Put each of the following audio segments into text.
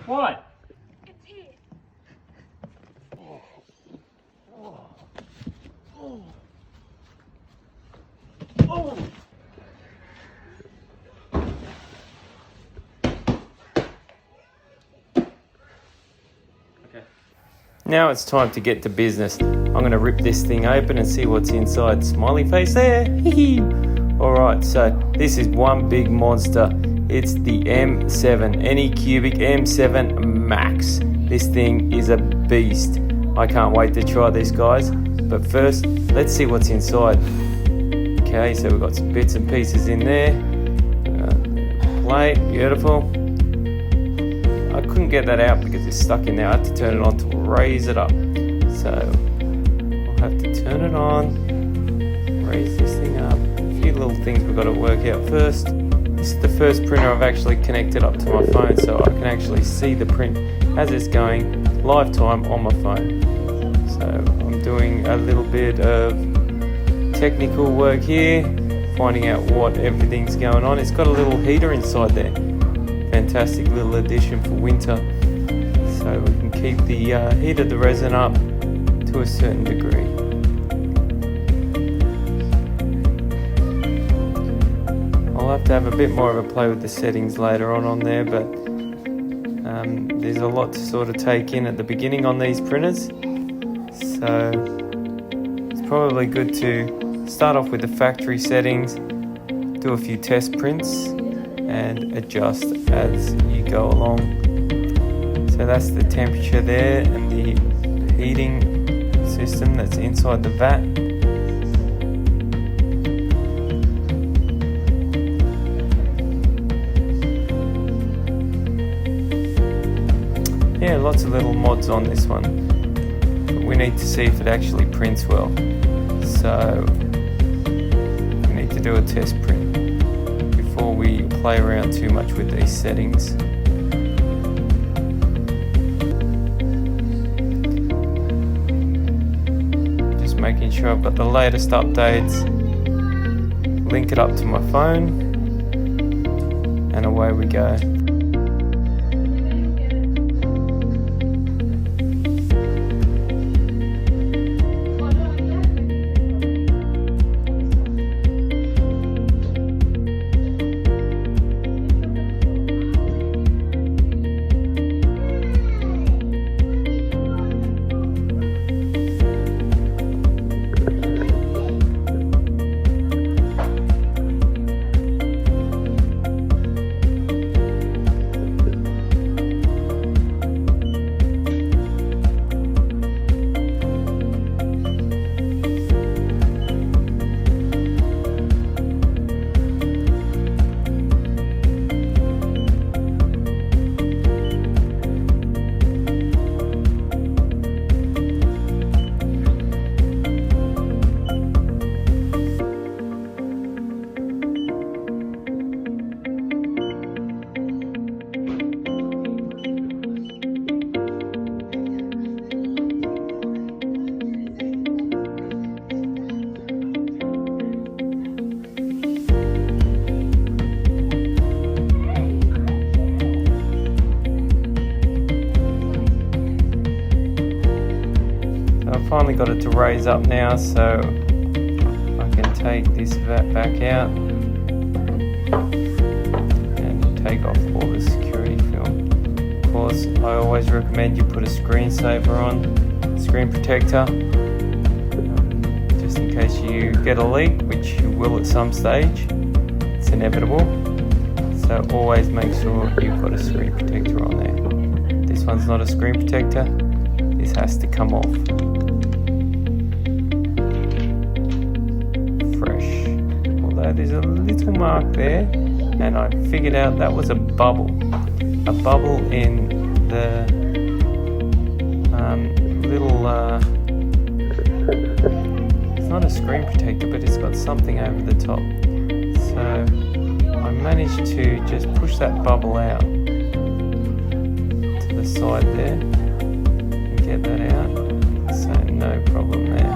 What? It's here. Oh. Now it's time to get to business. I'm going to rip this thing open and see what's inside. Smiley face there. Alright, so this is one big monster. It's the M7, Anycubic M7 Max. This thing is a beast. I can't wait to try this, guys. But first, let's see what's inside. Okay, so we've got some bits and pieces in there. Plate, beautiful. I couldn't get that out because it's stuck in there. I had to turn it on to raise it up. So I'll have to turn it on, raise this thing up. A few little things we've got to work out first. This is the first printer I've actually connected up to my phone, so I can actually see the print as it's going live time on my phone. So I'm doing a little bit of technical work here, finding out what everything's going on. It's got a little heater inside there. Fantastic little addition for winter, so we can keep the heat of the resin up to a certain degree. I'll have to have a bit more of a play with the settings later on there, but there's a lot to sort of take in at the beginning on these printers, so it's probably good to start off with the factory settings, do a few test prints and adjust as you go along. So that's the temperature there and the heating system that's inside the vat. Yeah, lots of little mods on this one, but we need to see if it actually prints well. So we need to do a test print before we play around too much with these settings. Just making sure I've got the latest updates, link it up to my phone, and away we go. Finally got it to raise up now, so I can take this vat back out and take off all the security film. Of course, I always recommend you put a screensaver on, screen protector, just in case you get a leak, which you will at some stage. It's inevitable, so always make sure you've got a screen protector on there. This one's not a screen protector, this has to come off. There's a little mark there, and I figured out that was a bubble in the little it's not a screen protector, but it's got something over the top. So I managed to just push that bubble out to the side there and get that out, so no problem there.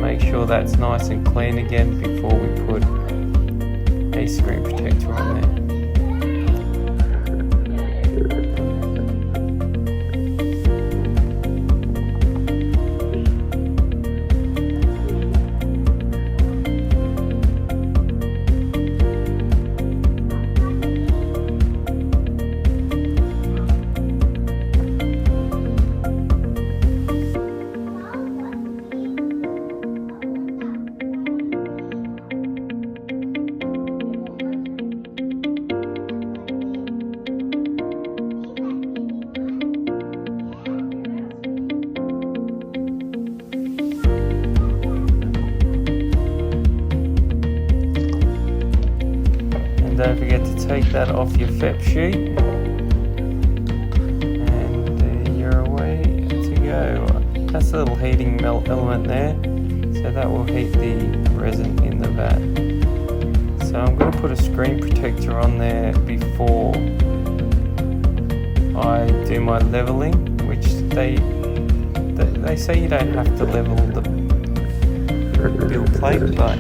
Make sure that's nice and clean again before we put a screen protector on there. don't forget to take that off your FEP sheet. And you're away to go. That's a little heating element there. So that will heat the resin in the vat. So I'm going to put a screen protector on there before I do my leveling, which they say you don't have to level the build plate, but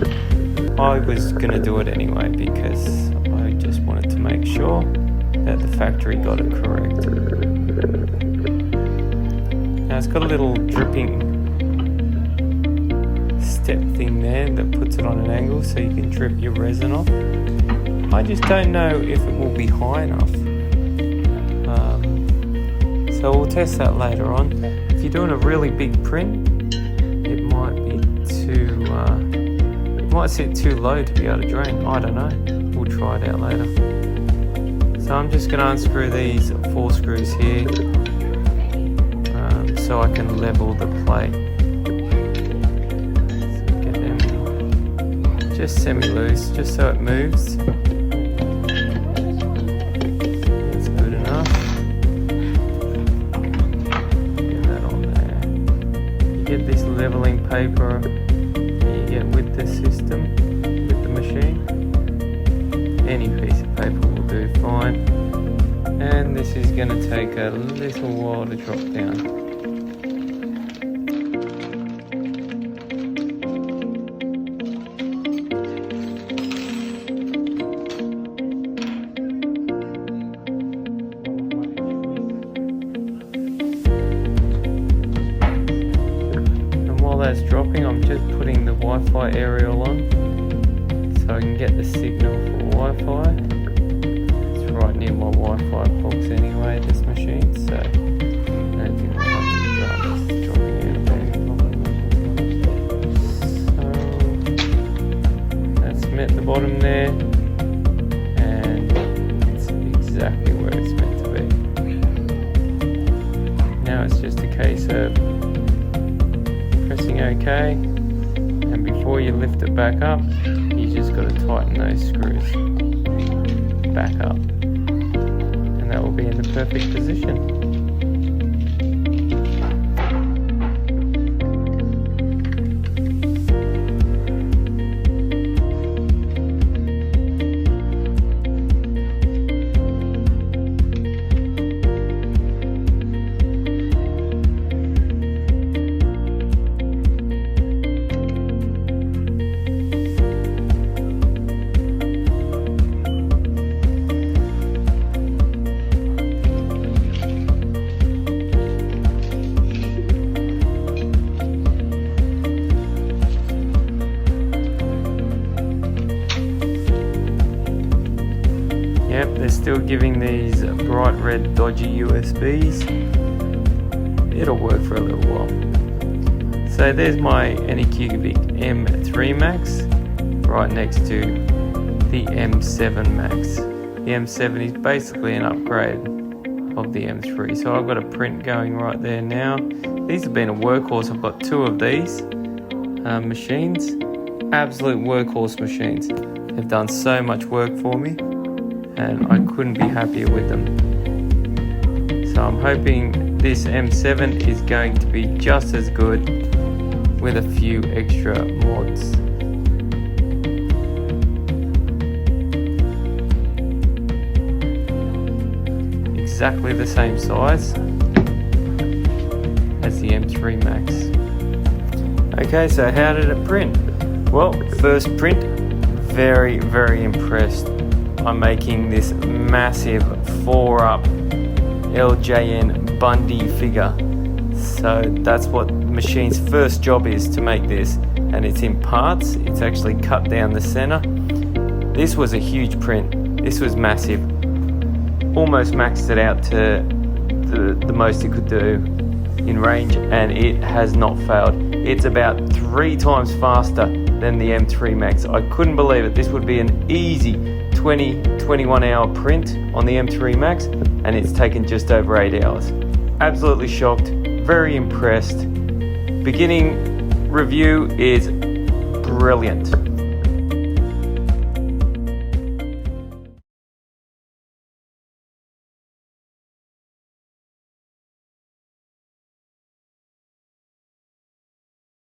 I was going to do it anyway because I just wanted to make sure that the factory got it correct. Now it's got a little dripping step thing there that puts it on an angle so you can drip your resin off. I just don't know if it will be high enough. So we'll test that later on. If you're doing a really big print, it might be too, it might sit too low to be able to drain. I don't know. We'll try it out later. So I'm just going to unscrew these 4 screws here so I can level the plate. So get them just semi-loose, just so it moves. That's good enough. Get this leveling paper you get with the system, with the machine. Any piece of paper will do fine. And this is going to take a little while to drop down. That's dropping, I'm just putting the Wi-Fi aerial on so I can get the signal for Wi-Fi. It's right near my Wi-Fi box anyway, this machine, so I don't think we'll have any dramas dropping out of there. So that's met the bottom there, and it's exactly where it's meant to be. Now it's just a case of pressing OK, and before you lift it back up, you just got to tighten those screws back up, and that will be in the perfect position. Yep, they're still giving these bright red dodgy USBs. It'll work for a little while. So there's my Anycubic M3 Max right next to the M7 Max. The M7 is basically an upgrade of the M3. So I've got a print going right there now. These have been a workhorse. I've got 2 of these machines. Absolute workhorse machines. They've done so much work for me, and I couldn't be happier with them. So I'm hoping this M7 is going to be just as good with a few extra mods. Exactly the same size as the M3 Max. Okay, so how did it print? Well, first print, very, very impressed. I'm making this massive 4-up LJN Bundy figure. So that's what the machine's first job is, to make this. And it's in parts, it's actually cut down the center. This was a huge print, this was massive. Almost maxed it out to the most it could do in range, and it has not failed. It's about 3 times faster than the M3 Max. I couldn't believe it. This would be an easy 20-21 hour print on the M3 Max, and it's taken just over 8 hours. Absolutely shocked, very impressed. Beginning review is brilliant.